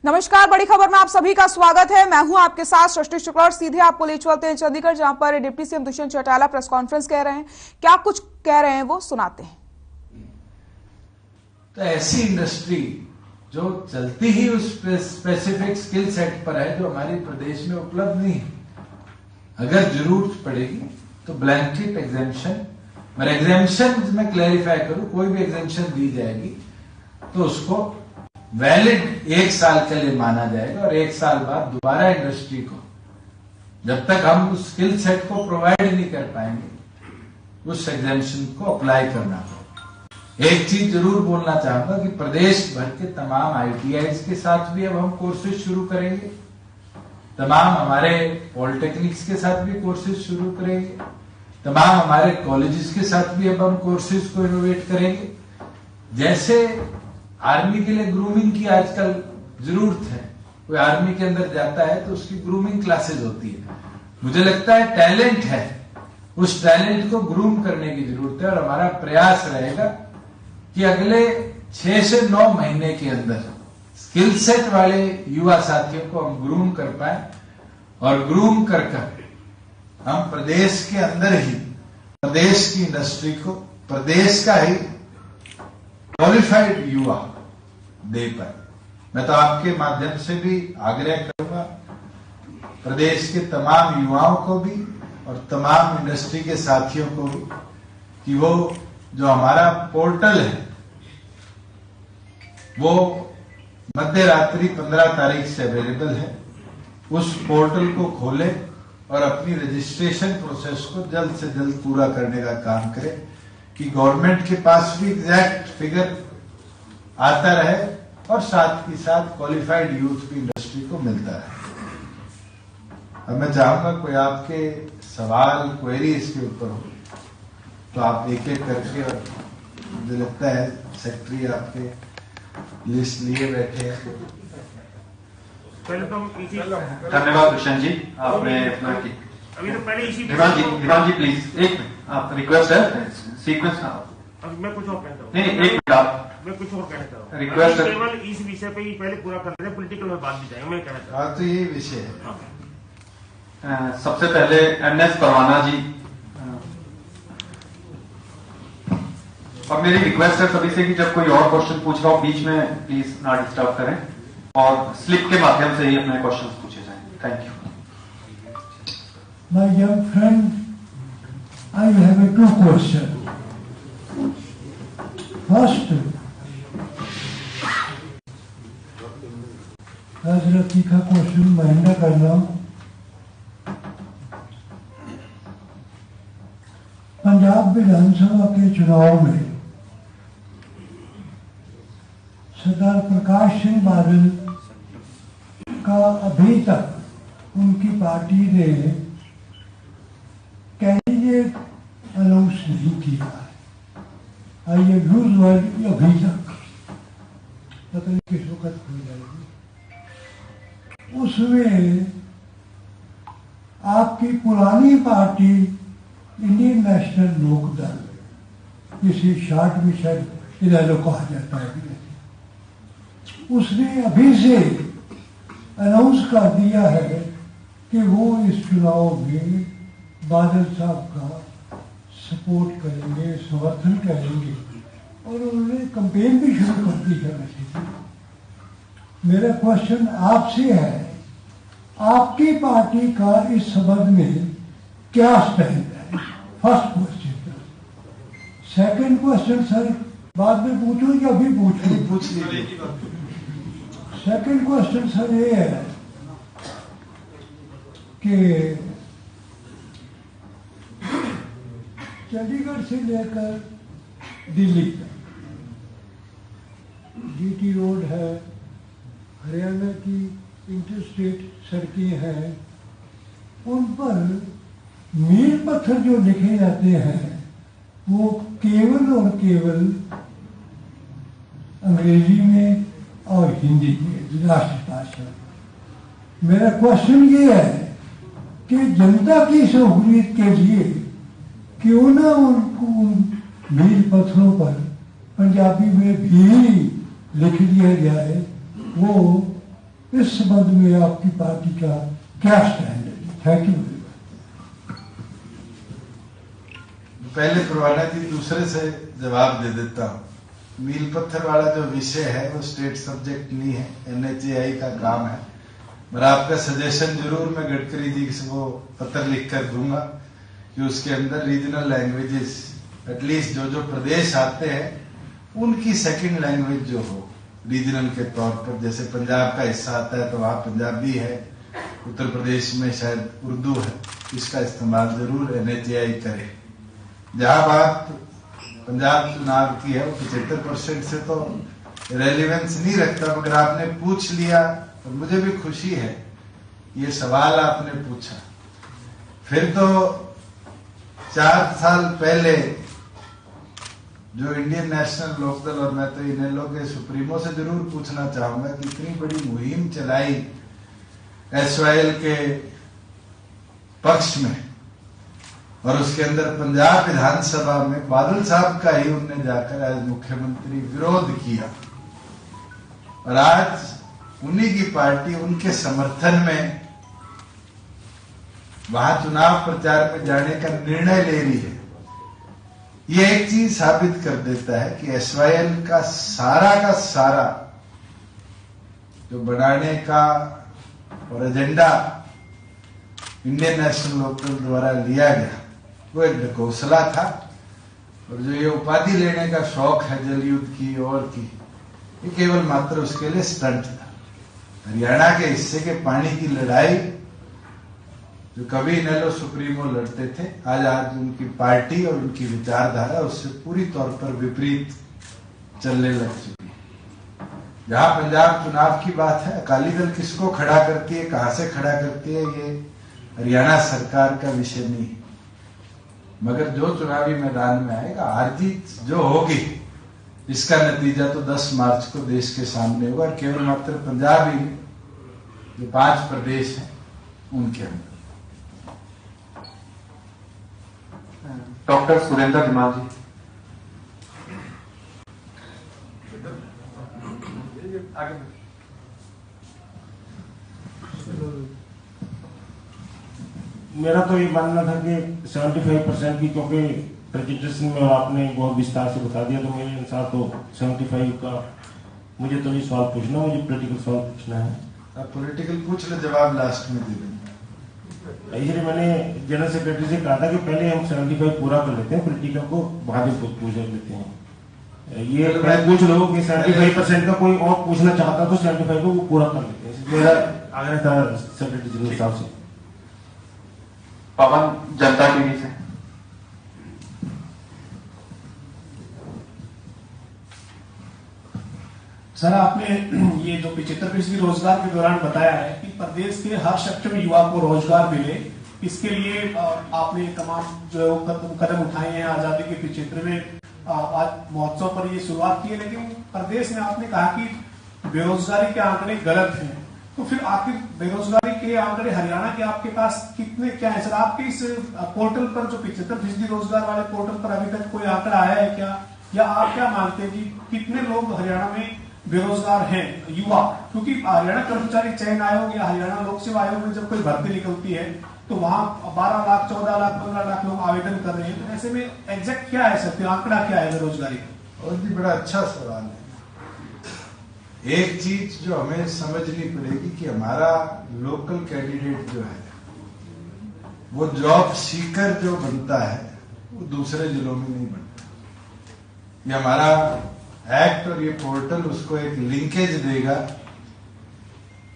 नमस्कार, बड़ी खबर में आप सभी का स्वागत है। मैं हूं आपके साथ सृष्टि शुक्ला और सीधे आपको ले चलते हैं चंडीगढ़, जहां पर deputy CM Dushyant Chautala press conference कह रहे हैं। क्या कुछ कह रहे हैं वो सुनाते हैं। तो ऐसी इंडस्ट्री जो चलती ही उस स्पेसिफिक स्किल सेट पर है जो हमारे प्रदेश में उपलब्ध नहीं है, अगर जरूरत पड़ेगी तो ब्लैंकेट एग्जेम्पशन, और एग्जेम्पशन में क्लैरिफाई करूं, कोई भी एग्जेम्पशन दी जाएगी तो उसको वैलिड 1 साल के लिए माना जाएगा और 1 साल बाद दोबारा इंडस्ट्री को, जब तक हम उस स्किल सेट को प्रोवाइड नहीं कर पाएंगे, उस एग्जेम्पशन को अप्लाई करना होगा। एक चीज जरूर बोलना चाहूंगा कि प्रदेश भर के तमाम ITIs के साथ भी अब हम कोर्सेज शुरू करेंगे, तमाम हमारे पॉलिटेक्निक्स के साथ भी कोर्सेज शुरू करेंगे, तमाम हमारे कॉलेजेस के साथ भी अब हम कोर्सेज को इनोवेट करेंगे। जैसे आर्मी के लिए ग्रूमिंग की आजकल जरूरत है, कोई आर्मी के अंदर जाता है तो उसकी ग्रूमिंग क्लासेस होती है। मुझे लगता है टैलेंट है, उस टैलेंट को ग्रूम करने की जरूरत है और हमारा प्रयास रहेगा कि अगले 6 से 9 महीने के अंदर स्किल सेट वाले युवा साथियों को हम ग्रूम कर पाए और ग्रूम कर हम प्रदेश के अंदर ही प्रदेश की इंडस्ट्री को प्रदेश का ही क्वालिफाइड युवा दे पाए। मैं तो आपके माध्यम से भी आग्रह करूंगा प्रदेश के तमाम युवाओं को भी और तमाम इंडस्ट्री के साथियों को भी कि वो जो हमारा पोर्टल है वो मध्य रात्रि 15 तारीख से अवेलेबल है, उस पोर्टल को खोले और अपनी रजिस्ट्रेशन प्रोसेस को जल्द से जल्द पूरा करने का काम करें कि गवर्नमेंट के पास भी एग्जैक्ट फिगर आता रहे और साथ ही साथ क्वालिफाइड यूथ भी इंडस्ट्री को मिलता रहे। अब मैं चाहूंगा कोई आपके सवाल क्वेरी इसके ऊपर हो तो आप एक एक करके, और मुझे लगता है सेक्रेटरी आपके लिस्ट लिए बैठे हैं। धन्यवाद दुष्यंत जी, आपने अपना अभी तो पहले इसी विमान जी प्लीज एक आप रिक्वेस्ट है सीक्वेंस। मैं कुछ और कहता हूँ, नहीं एक मिनट आप, मैं कुछ और कहता हूँ। रिक्वेस्ट केवल इस विषय पे ही पहले पूरा कर रहे हैं, पॉलिटिकल में बात भी जाएंगे। मैं कहता हूँ तो ये विषय है। सबसे पहले NS परवाना जी, और मेरी रिक्वेस्ट है सभी से कि जब कोई और क्वेश्चन पूछ रहा हो बीच में प्लीज ना डिस्टर्ब करें और स्लिप के माध्यम से ही अपने क्वेश्चन पूछे जाएं। Thank you. My young friend, I have a 2 questions. First, राजनीति का क्वेश्चन महंगा कर रहा हूं। पंजाब विधानसभा के चुनाव में सरदार प्रकाश सिंह बादल का अभी तक उनकी पार्टी ने कैंडिडेट अनाउंस नहीं किया है। आई यूज वर्ड अभी तक, पता नहीं किस वक्त खुल जाएगी। उसमें आपकी पुरानी पार्टी इंडियन नेशनल लोकदल, जिसे शॉर्ट में शायद इलालो कहा जाता है, उसने अभी से अनाउंस कर दिया है कि वो इस चुनाव में बादल साहब का सपोर्ट करेंगे, समर्थन करेंगे और उन्होंने कैंपेन भी शुरू कर दी है। वैसे मेरा क्वेश्चन आपसे है, आपकी पार्टी का इस संबंध में क्या स्टैंड है? First question. Second question sir बाद में पूछूं या अभी पूछूं? पूछ लीजिए। सेकंड क्वेश्चन सर ये है कि चंडीगढ़ से लेकर दिल्ली तक GT रोड है, हरियाणा की इंटरस्टेट सड़कें हैं, उन पर मील पत्थर जो लिखे जाते हैं वो केवल और केवल अंग्रेजी में और हिंदी में राष्ट्रभाषा। मेरा क्वेश्चन ये है कि जनता की सहूलियत के लिए क्यों ना उनको उन मील पत्थरों पर पंजाबी में भी लिख दिया जाए, वो इस संबंध में आपकी पार्टी का क्या स्टैंड है? Thank you very much. पहले परवाना जी दूसरे से जवाब दे देता हूँ। मील पत्थर वाला जो विषय है वो स्टेट सब्जेक्ट नहीं है, NHAI का काम है। पर आपका सजेशन जरूर मैं गडकरी जी को पत्र लिखकर दूंगा कि उसके अंदर रीजनल लैंग्वेजेस एटलीस्ट जो प्रदेश आते हैं उनकी सेकंड लैंग्वेज जो हो रीजनल के तौर पर, जैसे पंजाब का हिस्सा आता है तो वहां पंजाबी है, उत्तर प्रदेश में शायद उर्दू है, इसका इस्तेमाल जरूर NHAI करे। जहां बात पंजाब चुनाव की है वो 75% से तो रेलिवेंस नहीं रखता, मगर आपने पूछ लिया और मुझे भी खुशी है ये सवाल आपने पूछा। फिर तो 4 साल पहले जो इंडियन नेशनल लोकदल, और मैं तो इनेलो के सुप्रीमो से जरूर पूछना चाहूंगा कि इतनी बड़ी मुहिम चलाई SYL के पक्ष में, और उसके अंदर पंजाब विधानसभा में बादल साहब का ही उनने जाकर एज मुख्यमंत्री विरोध किया, और आज उन्हीं की पार्टी उनके समर्थन में वहां चुनाव प्रचार में जाने का निर्णय ले रही है। ये एक चीज साबित कर देता है कि SYL का सारा जो बनाने का और एजेंडा इंडियन नेशनल लोकदल द्वारा लिया गया वो एक ढकोसला था, और जो ये उपाधि लेने का शौक है जल युद्ध की और की, ये केवल मात्र उसके लिए स्टंट था। हरियाणा के हिस्से के पानी की लड़ाई जो कभी इनेलो सुप्रीमो लड़ते थे, आज उनकी पार्टी और उनकी विचारधारा उससे पूरी तौर पर विपरीत चलने लग चुकी है। जहां पंजाब चुनाव की बात है, अकाली दल किसको खड़ा करती है, कहां से खड़ा करती है, ये हरियाणा सरकार का विषय नहीं, मगर जो चुनावी मैदान में आएगा, हार जीत जो होगी इसका नतीजा तो 10 मार्च को देश के सामने होगा, और केवल मात्र पंजाब ही जो 5 प्रदेश हैं उनके अंदर। डॉक्टर सुरेंद्र धीमान जी। आगे मेरा तो ये मानना था कि 75% की, क्योंकि प्रेजेंटेशन में आपने बहुत विस्तार से बता दिया, तो मेरे अनुसार तो 75 का मुझे तो नहीं सवाल पूछना, मुझे पॉलिटिकल सवाल पूछना है। आप पॉलिटिकल पूछ ले, जवाब लास्ट में दे देंगे। इसलिए मैंने जनरल सेक्रेटरी से कहा था कि पहले हम 75 पूरा कर लेते हैं, पॉलिटिकल को बाद में पूछ लेते हैं। ये मैं पूछ लो कि 75% का कोई और पूछना चाहता तो 75 को वो पूरा कर लेते हैं, मेरा आग्रह था सेक्रेटरी जनरल साहब से। पवन जनता टीवी से। सर, आपने ये जो 75% रोजगार के दौरान बताया है कि प्रदेश के हर सेक्टर में युवा को रोजगार मिले, इसके लिए आपने तमाम जो कदम उठाए हैं। आजादी के 75वें आज महोत्सव पर ये शुरुआत की है, लेकिन प्रदेश में आपने कहा कि बेरोजगारी के आंकड़े गलत हैं, तो फिर आखिर बेरोजगारी के आंकड़े हरियाणा के आपके पास कितने क्या है सर? आपके इस पोर्टल पर जो 75% रोजगार वाले पोर्टल पर अभी तक कोई आंकड़ा आया है क्या, या आप क्या मानते हैं कि कितने लोग हरियाणा में बेरोजगार हैं युवा? क्योंकि हरियाणा कर्मचारी चयन आयोग या हरियाणा लोक सेवा आयोग में जब कोई भर्ती निकलती है तो वहां 12 लाख 14 लाख 15 लाख लोग आवेदन कर रहे हैं, तो ऐसे में एग्जैक्ट क्या है सर, आंकड़ा क्या है बेरोजगारी का? और जी बड़ा अच्छा सवाल है। एक चीज जो हमें समझनी पड़ेगी कि हमारा लोकल कैंडिडेट जो है वो जॉब सीकर जो बनता है वो दूसरे जिलों में नहीं बनता। ये हमारा एक्ट और ये पोर्टल उसको एक लिंकेज देगा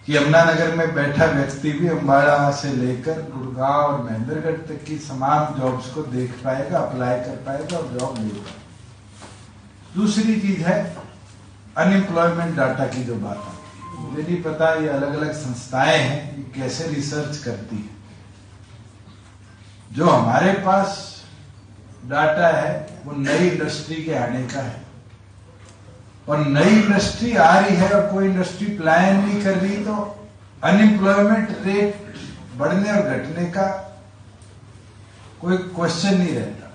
कि यमुनानगर में बैठा व्यक्ति भी अम्बाड़ा से लेकर गुड़गांव और महेंद्रगढ़ तक की तमाम जॉब्स को देख पाएगा, अप्लाई कर पाएगा और जॉब ले पाएगा। दूसरी चीज है अनएम्प्लॉयमेंट डाटा की जो बात है, मुझे नहीं पता ये अलग अलग संस्थाएं हैं ये कैसे रिसर्च करती है। जो हमारे पास डाटा है वो नई इंडस्ट्री के आने का है, और नई इंडस्ट्री आ रही है और कोई इंडस्ट्री प्लान नहीं कर रही तो अनएम्प्लॉयमेंट रेट बढ़ने और घटने का कोई क्वेश्चन नहीं रहता।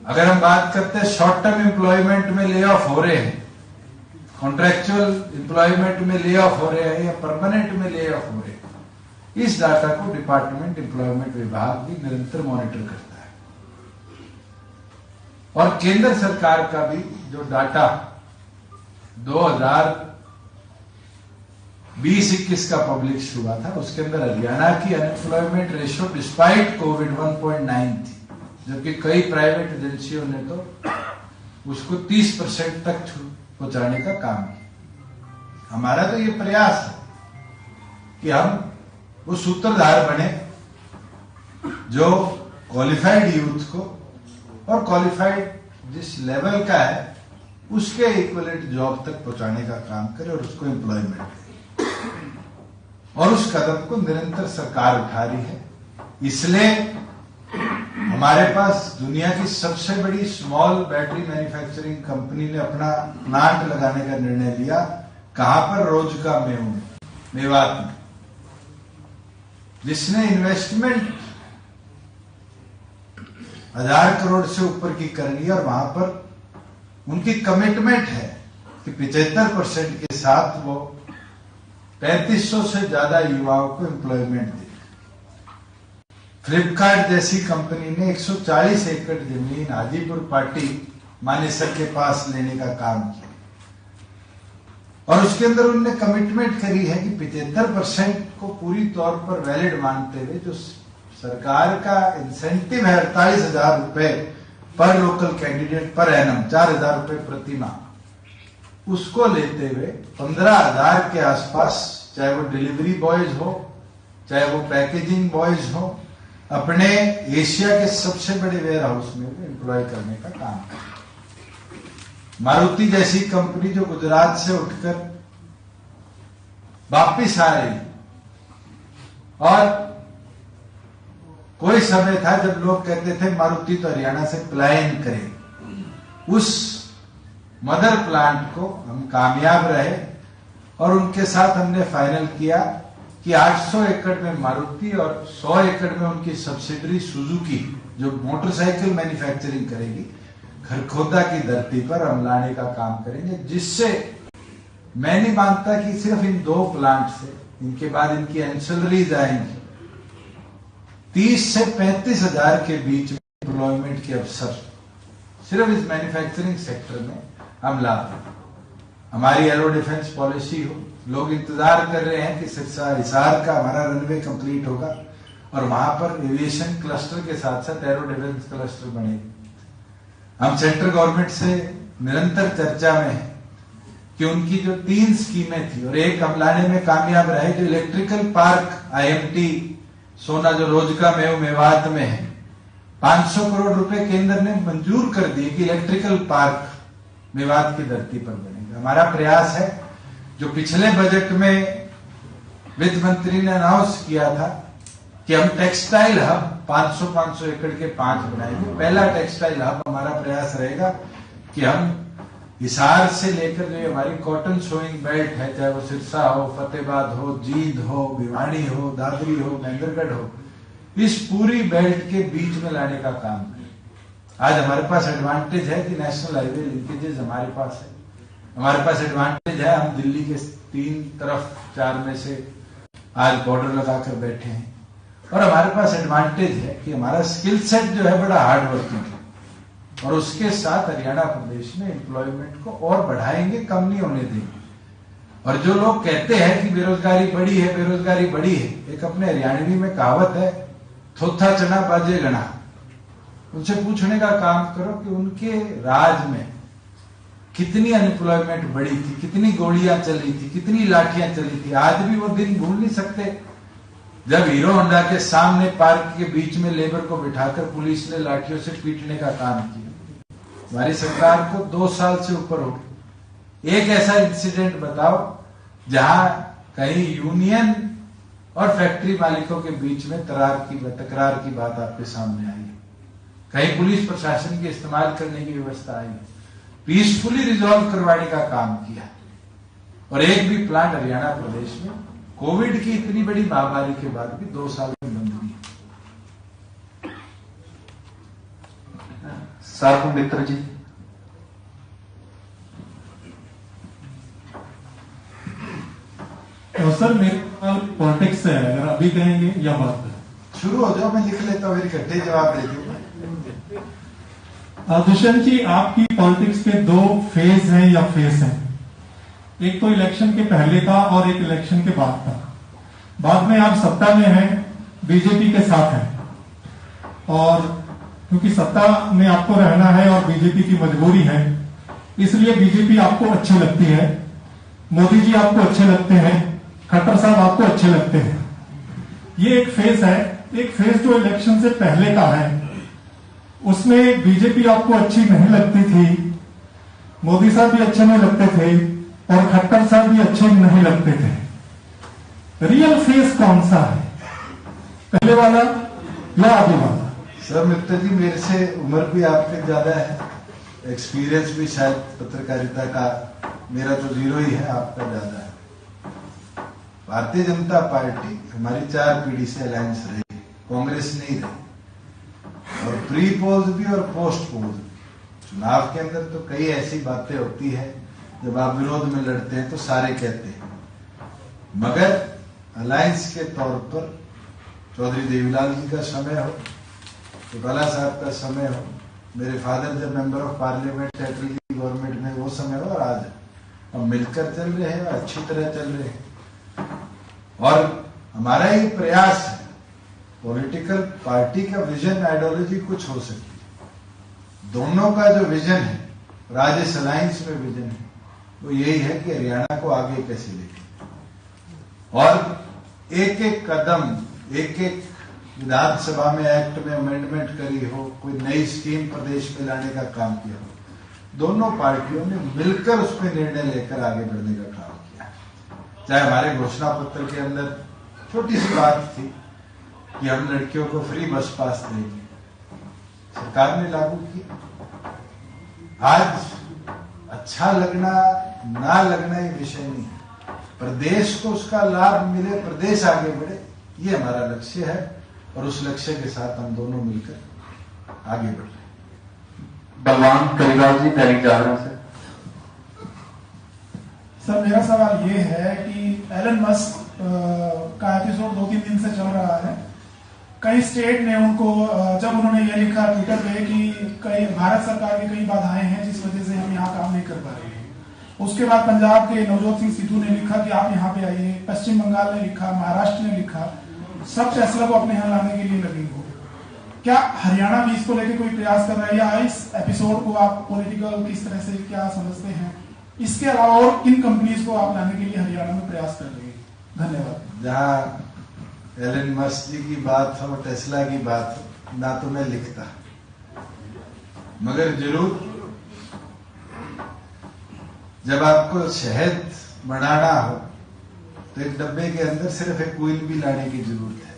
अगर हम बात करते हैं शॉर्ट टर्म एम्प्लॉयमेंट में ले ऑफ हो रहे हैं, कॉन्ट्रैक्चुअल एम्प्लॉयमेंट में ले ऑफ हो रहे हैं या परमानेंट में ले ऑफ हो रहे हैं, इस डाटा को डिपार्टमेंट एम्प्लॉयमेंट विभाग भी निरंतर मॉनिटर करता है। और केंद्र सरकार का भी जो डाटा 2020-21 का पब्लिश हुआ था, उसके अंदर हरियाणा की अनएम्प्लॉयमेंट रेशियो डिस्पाइट कोविड 1.9 थी, जबकि कई प्राइवेट एजेंसियों ने तो उसको 30% तक पहुंचाने का काम किया। हमारा तो ये प्रयास है कि हम वो सूत्रधार बने जो क्वालिफाइड यूथ को और क्वालिफाइड जिस लेवल का है उसके इक्विवेलेंट जॉब तक पहुंचाने का काम करे और उसको एम्प्लॉयमेंट दे। और उस कदम को निरंतर सरकार उठा रही है। इसलिए हमारे पास दुनिया की सबसे बड़ी स्मॉल बैटरी मैन्युफैक्चरिंग कंपनी ने अपना प्लांट लगाने का निर्णय लिया। कहां पर? रोजका मेव में, मेवात में, जिसने इन्वेस्टमेंट 1000 करोड़ से ऊपर की कर ली और वहां पर उनकी कमिटमेंट है कि 75% के साथ वो 3500 से ज्यादा युवाओं को एम्प्लॉयमेंट दे। फ्लिपकार्ट जैसी कंपनी ने 140 एकड़ जमीन हाजीपुर पाटी मानेसर के पास लेने का काम किया और उसके अंदर उन्होंने कमिटमेंट करी है कि 75% को पूरी तौर पर वैलिड मानते हुए जो सरकार का इंसेंटिव है 48,000 रुपए पर लोकल कैंडिडेट पर एनम, 4,000 रुपए प्रति माह, उसको लेते हुए 15,000 के आसपास, चाहे वो डिलीवरी बॉयज हो, चाहे वो पैकेजिंग बॉयज हो, अपने एशिया के सबसे बड़े वेयर हाउस में भी एम्प्लॉय करने का काम है। मारुति जैसी कंपनी जो गुजरात से उठकर वापिस आ रही, और कोई समय था जब लोग कहते थे मारुति तो हरियाणा से पलायन करे, उस मदर प्लांट को हम कामयाब रहे और उनके साथ हमने फाइनल किया कि 800 एकड़ में मारुति और 100 एकड़ में उनकी सब्सिडरी सुजुकी जो मोटरसाइकिल मैन्युफैक्चरिंग करेगी, खरखोदा की धरती पर हम लाने का काम करेंगे। जिससे मैं नहीं मानता कि सिर्फ इन 2 प्लांट से, इनके बाद इनकी एंसिलरीज आएंगी, 30 से 35,000 के बीच में एम्प्लॉयमेंट के अवसर सिर्फ इस मैन्युफैक्चरिंग सेक्टर में हम ला पाए। हमारी एरो डिफेंस पॉलिसी हो, लोग इंतजार कर रहे हैं कि हिसार का हमारा रनवे कंप्लीट होगा और वहां पर एविएशन क्लस्टर के साथ साथ एरो डिफेंस क्लस्टर बनेगा। हम सेंट्रल गवर्नमेंट से निरंतर चर्चा में है कि उनकी जो 3 स्कीमें थी और एक हम लाने में कामयाब रहे, जो इलेक्ट्रिकल पार्क IMT सोना जो रोजका मेव मेवात में है, 500 करोड़ रुपए केंद्र ने मंजूर कर दिए कि इलेक्ट्रिकल पार्क मेवात की धरती पर बनेगा। हमारा प्रयास है, जो पिछले बजट में वित्त मंत्री ने अनाउंस किया था कि हम टेक्सटाइल हब 500 एकड़ के 5 बनाएंगे। पहला टेक्सटाइल हब हमारा प्रयास रहेगा कि हम हिसार से लेकर जो हमारी कॉटन सोइंग बेल्ट है, चाहे वो सिरसा हो, फतेहाबाद हो, जींद हो, भिवानी हो, दादरी हो, महेंद्रगढ़ हो, इस पूरी बेल्ट के बीच में लाने का काम करें। आज हमारे पास एडवांटेज है कि नेशनल हाईवे लिंकेजेस हमारे पास है, हमारे पास एडवांटेज है, हम दिल्ली के 3 तरफ 4 में से आज बॉर्डर लगाकर बैठे हैं, और हमारे पास एडवांटेज है कि हमारा स्किल सेट जो है बड़ा हार्ड वर्किंग है, और उसके साथ हरियाणा प्रदेश में एम्प्लॉयमेंट को और बढ़ाएंगे, कम नहीं होने देंगे। और जो लोग कहते हैं कि बेरोजगारी बढ़ी है, बेरोजगारी बढ़ी है, एक अपने हरियाणवी में कहावत है, थोथा चना बाजे गणा, उनसे पूछने का काम करो कि उनके राज में कितनी अनएम्प्लॉयमेंट बढ़ी थी, कितनी गोलियां चली थी, कितनी लाठियां चली थी। आज भी वो दिन भूल नहीं सकते जब हीरो होंडा के सामने पार्क के बीच में लेबर को बिठाकर पुलिस ने लाठियों से पीटने का काम किया। हमारी सरकार को 2 साल से ऊपर हो गए। एक ऐसा इंसिडेंट बताओ जहां कहीं यूनियन और फैक्ट्री मालिकों के बीच में तकरार की बात आपके सामने आई है, कहीं पुलिस प्रशासन के इस्तेमाल करने की व्यवस्था आई है, पीसफुली रिजॉल्व करवाने का काम किया। और एक भी प्लांट हरियाणा प्रदेश में कोविड की इतनी बड़ी महामारी के बाद भी 2 साल में बंद नहीं। सार्वभौम मित्र जी। तो सर मेरे सवाल पॉलिटिक्स से है, अगर अभी कहेंगे या बाद में? शुरू हो जाओ, मैं लिख लेता हूँ, फिर इकट्ठे जवाब दे दूंगा। दुष्यंत जी, आपकी पॉलिटिक्स के दो फेज हैं या फेस हैं, एक तो इलेक्शन के पहले का और एक इलेक्शन के बाद का। बाद में आप सत्ता में हैं, बीजेपी के साथ हैं, और क्योंकि सत्ता में आपको रहना है और बीजेपी की मजबूरी है, इसलिए बीजेपी आपको अच्छी लगती है, मोदी जी आपको अच्छे लगते हैं, खट्टर साहब आपको अच्छे लगते हैं। ये एक फेज है। एक फेज जो इलेक्शन से पहले का है, उसमें बीजेपी आपको अच्छी नहीं लगती थी, मोदी साहब भी अच्छे नहीं लगते थे और खट्टर साहब भी अच्छे नहीं लगते थे। रियल फेज कौन सा है, पहले वाला या अभी वाला? सर मित्र जी, मेरे से उम्र भी आपके ज्यादा है, एक्सपीरियंस भी शायद पत्रकारिता का मेरा तो 0 ही है, आपका ज्यादा है। भारतीय जनता पार्टी हमारी 4 पीढ़ी से अलायंस रही, कांग्रेस नहीं रही, और प्री पोज भी और पोस्ट पोज भी। चुनाव के अंदर तो कई ऐसी बातें होती है, जब आप विरोध में लड़ते हैं तो सारे कहते हैं, मगर अलायंस के तौर पर चौधरी देवीलाल जी का समय हो, चौटाला साहब का समय हो, मेरे फादर जब मेंबर ऑफ पार्लियामेंट अटल की गवर्नमेंट में वो समय हो, और आज हम मिलकर चल रहे हैं, अच्छी तरह चल रहे हैं। और हमारा ही प्रयास है, पॉलिटिकल पार्टी का विजन आइडियोलॉजी कुछ हो सकती है, दोनों का जो विजन है, राजेश अलायंस में विजन है, वो यही है कि हरियाणा को आगे कैसे लेके, और एक एक कदम, एक एक विधानसभा में एक्ट में अमेंडमेंट करी हो, कोई नई स्कीम प्रदेश में लाने का काम किया हो, दोनों पार्टियों ने मिलकर उस पर निर्णय लेकर आगे बढ़ने का काम किया। चाहे हमारे घोषणा पत्र के अंदर छोटी सी बात थी कि हम लड़कियों को फ्री बस पास देंगे, सरकार ने लागू किया। आज अच्छा लगना ना लगना ये विषय नहीं है, प्रदेश को उसका लाभ मिले, प्रदेश आगे बढ़े, ये हमारा लक्ष्य है, और उस लक्ष्य के साथ हम दोनों मिलकर आगे बढ़ रहे हैं। बलवान करीवाल जी, दैनिक जागरण से। सर मेरा सवाल ये है कि एलन मस्क का एपिसोड 2-3 दिन से चल रहा है। कई स्टेट ने उनको, जब उन्होंने ये लिखा ट्विटर पे कि कई भारत सरकार की कई बाधाएं हैं जिस वजह से हम यहाँ काम नहीं कर पा रहे हैं, उसके बाद पंजाब के नवजोत सिंह सिद्धू ने लिखा कि आप यहाँ पे आइए, पश्चिम बंगाल ने लिखा, महाराष्ट्र ने लिखा, सब टेस्ला को अपने यहाँ लाने के लिए लगे हो। क्या हरियाणा भी इसको लेकर कोई प्रयास कर रहा है, या इस एपिसोड को आप पॉलिटिकल किस तरह से क्या समझते हैं? इसके अलावा और किन कंपनीज को आप लाने के लिए हरियाणा में प्रयास कर रहे हैं? धन्यवाद। जहाँ एलन मस्क जी की बात हो, टेस्ला की बात हो, ना तो मैं लिखता, मगर जरूर जब आपको शहद बनाना हो तो एक डब्बे के अंदर सिर्फ एक क्वीन भी लाने की जरूरत है,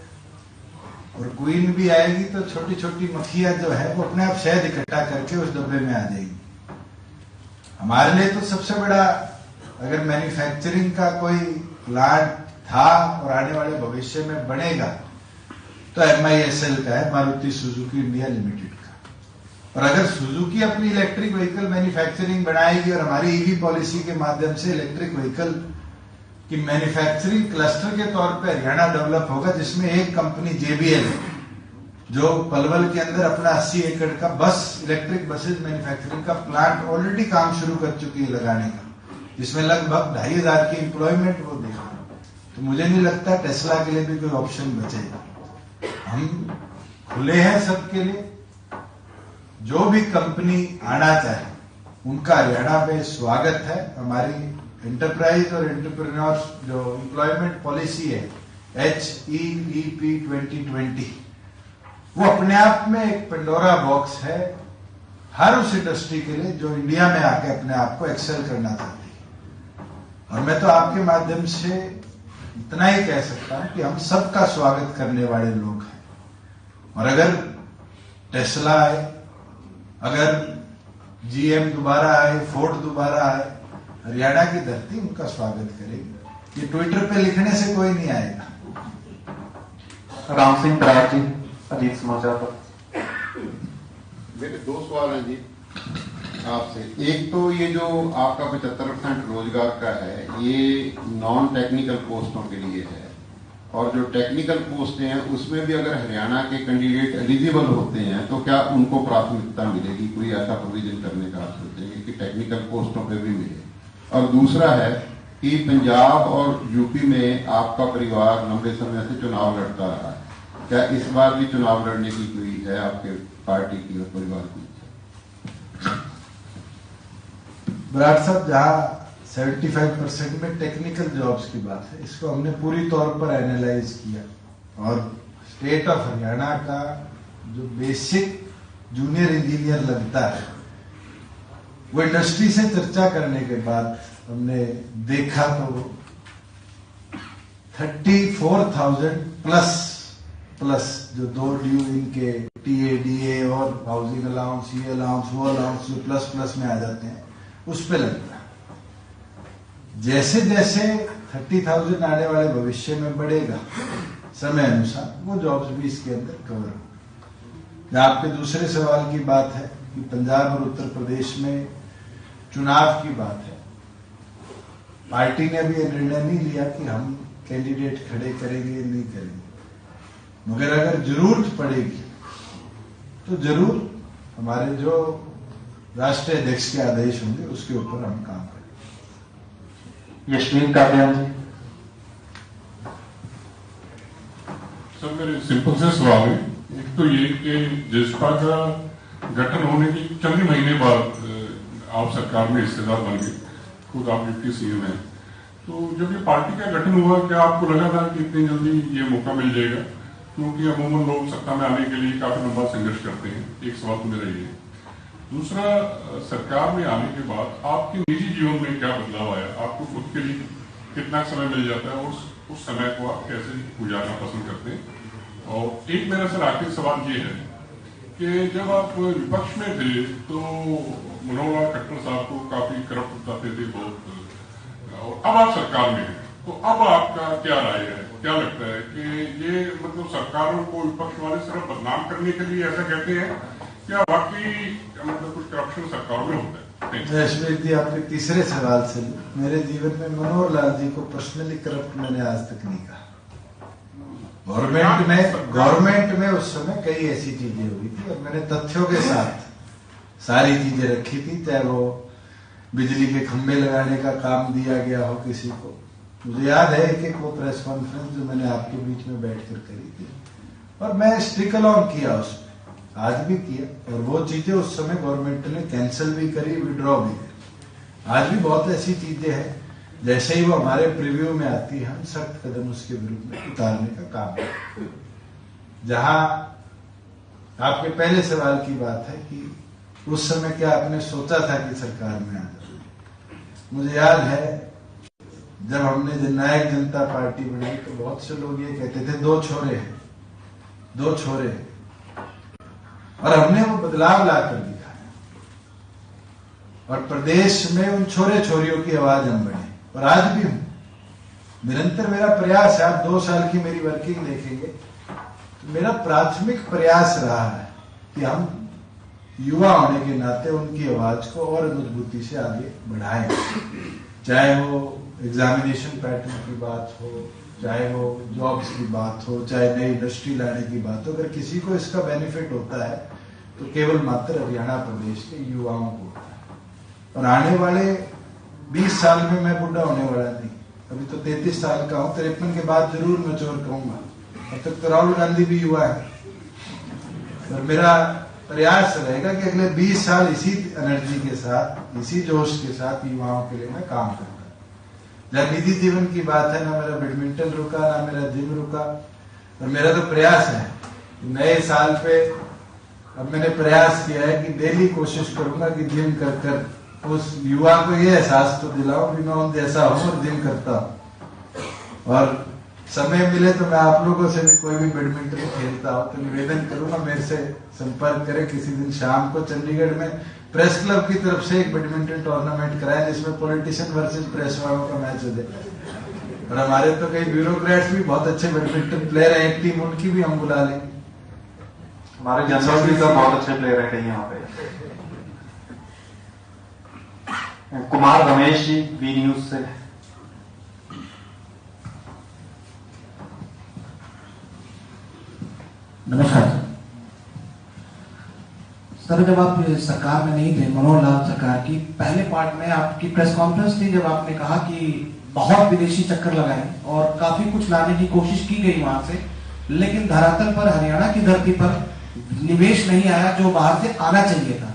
और क्वीन भी आएगी तो छोटी छोटी मक्खियां जो है वो अपने आप शहद इकट्ठा करके उस डब्बे में आ जाएगी। हमारे लिए तो सबसे बड़ा, अगर मैन्युफैक्चरिंग का कोई प्लांट था और आने वाले भविष्य में बनेगा तो MISL का है, मारुति सुजुकी इंडिया लिमिटेड का। और अगर सुजुकी अपनी इलेक्ट्रिक व्हीकल मैन्युफैक्चरिंग बनाएगी और हमारी EV पॉलिसी के माध्यम से इलेक्ट्रिक व्हीकल कि मैन्युफैक्चरिंग क्लस्टर के तौर पे हरियाणा डेवलप होगा, जिसमें एक कंपनी JBL है जो पलवल के अंदर अपना 80 एकड़ का इलेक्ट्रिक बसेज मैन्युफैक्चरिंग का प्लांट ऑलरेडी काम शुरू कर चुकी है लगाने का, जिसमें लगभग 2500 की एम्प्लॉयमेंट वो देगा। तो मुझे नहीं लगता टेस्ला के लिए भी कोई ऑप्शन बचेगा। हम खुले हैं सबके लिए, जो भी कंपनी आना चाहे उनका हरियाणा पे स्वागत है। हमारी एंटरप्राइज और एंटरप्रेन्योर्स जो एम्प्लॉयमेंट पॉलिसी है HEEP 2020, वो अपने आप में एक पेंडोरा बॉक्स है हर उस इंडस्ट्री के लिए जो इंडिया में आके अपने आप को एक्सेल करना चाहती है। और मैं तो आपके माध्यम से इतना ही कह सकता हूं कि हम सबका स्वागत करने वाले लोग हैं, और अगर टेस्ला आए, अगर GM दोबारा आए, फोर्ड दोबारा आए, हरियाणा की धरती उनका स्वागत करेगी। ये ट्विटर पे लिखने से कोई नहीं आएगा। राम सिंह बराड़ जी, अजीत समाचार पर। मेरे 2 सवाल हैं जी। आपसे। एक तो ये जो आपका 75% रोजगार का है, ये नॉन टेक्निकल पोस्टों के लिए है, और जो टेक्निकल पोस्टें हैं उसमें भी अगर हरियाणा के कैंडिडेट एलिजिबल होते हैं तो क्या उनको प्राथमिकता मिलेगी? कोई ऐसा प्रोविजन करने का आप सोचेंगे कि टेक्निकल पोस्टों पे भी मिले? और दूसरा है कि पंजाब और यूपी में आपका परिवार लंबे समय से चुनाव लड़ता रहा है, क्या इस बार भी चुनाव लड़ने की कोई है आपके पार्टी की और परिवार की? बराड़ साहब, जहाँ 75% में टेक्निकल जॉब्स की बात है, इसको हमने पूरी तौर पर एनालाइज किया, और स्टेट ऑफ हरियाणा का जो बेसिक जूनियर इंजीनियर लगता है वो इंडस्ट्री से चर्चा करने के बाद हमने देखा तो 34,000 प्लस जो 2 ड्यू इनके टीए और हाउसिंग अलाउंस, ये अलाउंस, वो अलाउंस जो प्लस में आ जाते हैं, उस पे लगता है। जैसे जैसे 30,000 आने वाले भविष्य में बढ़ेगा समय अनुसार, वो जॉब्स भी इसके अंदर कवर हो। आपके दूसरे सवाल की बात है कि पंजाब और उत्तर प्रदेश में चुनाव की बात है, पार्टी ने अभी निर्णय नहीं लिया कि हम कैंडिडेट खड़े करेंगे नहीं करेंगे, मगर अगर जरूरत पड़ेगी तो जरूर हमारे जो राष्ट्रीय अध्यक्ष के आदेश होंगे उसके ऊपर हम काम करेंगे। यशवीन काव्यान जी। सर, मेरे सिंपल से सवाल है। एक तो ये कि जिसपा का गठन होने की चंद महीने बाद आप सरकार में हिस्सेदार बन गए, खुद आप डिप्टी सीएम हैं, तो जब ये पार्टी का गठन हुआ, क्या आपको लगा था कि इतनी जल्दी ये मौका मिल जाएगा? क्योंकि अमूमन लोग सत्ता में आने के लिए काफी लंबा संघर्ष करते हैं। एक सवाल तो मेरा ये। दूसरा, सरकार में आने के बाद आपके निजी जीवन में क्या बदलाव आया? आपको खुद के लिए कितना समय मिल जाता है और उस समय को आप कैसे गुजारना पसंद करते हैं? और एक मेरा सर आखिरी सवाल ये है कि जब आप विपक्ष में थे तो मनोहर लाल खट्टर साहब को काफी करप्ट बताते थे बहुत, और अब आप सरकार में हैं, तो अब आपका क्या राय है? क्या लगता है कि ये मतलब सरकारों को विपक्ष वाले सिर्फ बदनाम करने के लिए ऐसा कहते हैं, क्या वाकई मतलब कुछ करप्शन सरकार में होता है? जयश्वेत जी, आपके तीसरे सवाल से मेरे जीवन में मनोहर लाल जी को पर्सनली करप्ट मैंने आज तक नहीं कहा। गवर्नमेंट में उस समय कई ऐसी चीजें हुई थी और मैंने तथ्यों के साथ सारी चीजें रखी थी, चाहे वो बिजली के खंभे लगाने का काम दिया गया हो किसी को। मुझे याद है एक वो प्रेस कॉन्फ्रेंस जो मैंने आपके बीच में बैठकर करी थी, और मैं स्ट्रिक अलॉन्ग किया उसमें, आज भी किया, और वो चीजें उस समय गवर्नमेंट ने कैंसिल भी करी, विड्रॉ भी करी। आज भी बहुत ऐसी चीजें हैं, जैसे ही वो हमारे प्रीव्यू में आती है हम सख्त कदम उसके विरुद्ध में उतारने का काम करते हैं। जहां आपके पहले सवाल की बात है कि उस समय क्या आपने सोचा था कि सरकार में आ जाए, मुझे याद है जब हमने जननायक जनता पार्टी बनाई तो बहुत से लोग ये कहते थे दो छोरे हैं, और हमने वो बदलाव लाकर दिखाया, और प्रदेश में उन छोरे छोरियों की आवाज हम बढ़े, और आज भी हूं। निरंतर मेरा प्रयास है, आप 2 साल की मेरी वर्किंग देखेंगे तो मेरा प्राथमिक प्रयास रहा है कि हम युवा होने के नाते उनकी आवाज को और मजबूती से आगे बढ़ाएं, चाहे वो एग्जामिनेशन पैटर्न की बात हो, चाहे वो जॉब्स की बात हो, चाहे नई इंडस्ट्री लाने की बात हो। अगर किसी को इसका बेनिफिट होता है तो केवल मात्र हरियाणा प्रदेश के युवाओं को होता है। और आने वाले 20 साल में मैं बुढ़ा होने वाला नहीं, अभी तो 33 साल का हूं, 53 के बाद जरूर मैच्योर कहूंगा। अब तक तो राहुल गांधी भी युवा है, और मेरा प्रयास रहेगा कि अगले 20 साल इसी एनर्जी के साथ, इसी जोश के साथ युवाओं के लिए मैं काम करूंगा। जब निजी जीवन की बात है, ना मेरा बैडमिंटन रुका, ना मेरा जिम रुका, और मेरा तो प्रयास है नए साल पे, अब मैंने प्रयास किया है कि डेली कोशिश करूंगा कि जिम कर कर उस युवा को ये एहसास तो दिलाऊं कि मैं उन जैसा हूं और जिम करता हूं। और समय मिले तो मैं आप लोगों से भी कोई भी बैडमिंटन खेलता हो तो निवेदन करूंगा मेरे से संपर्क करें। किसी दिन शाम को चंडीगढ़ में प्रेस क्लब की तरफ से एक बैडमिंटन टूर्नामेंट कराए जिसमें पॉलिटिशियन वर्सेस प्रेस वालों का मैच हो जाए। और हमारे तो कई ब्यूरोक्रेट्स भी बहुत अच्छे बैडमिंटन प्लेयर हैं, एक टीम उनकी भी हम बुला लेंगे। हमारे जनरल भी सब बहुत अच्छे प्लेयर है कहीं यहाँ पे। कुमार रमेश जी, वी न्यूज से। नमस्कार सर, जब आप सरकार में नहीं थे, मनोहर लाल सरकार की पहले पार्ट में आपकी प्रेस कॉन्फ्रेंस थी जब आपने कहा कि बहुत विदेशी चक्कर लगाए और काफी कुछ लाने की कोशिश की गई वहां से, लेकिन धरातल पर हरियाणा की धरती पर निवेश नहीं आया जो बाहर से आना चाहिए था।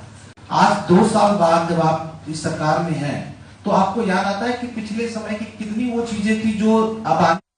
आज 2 साल बाद जब आप इस सरकार में हैं तो आपको याद आता है कि पिछले समय की कितनी वो चीजें थी जो अब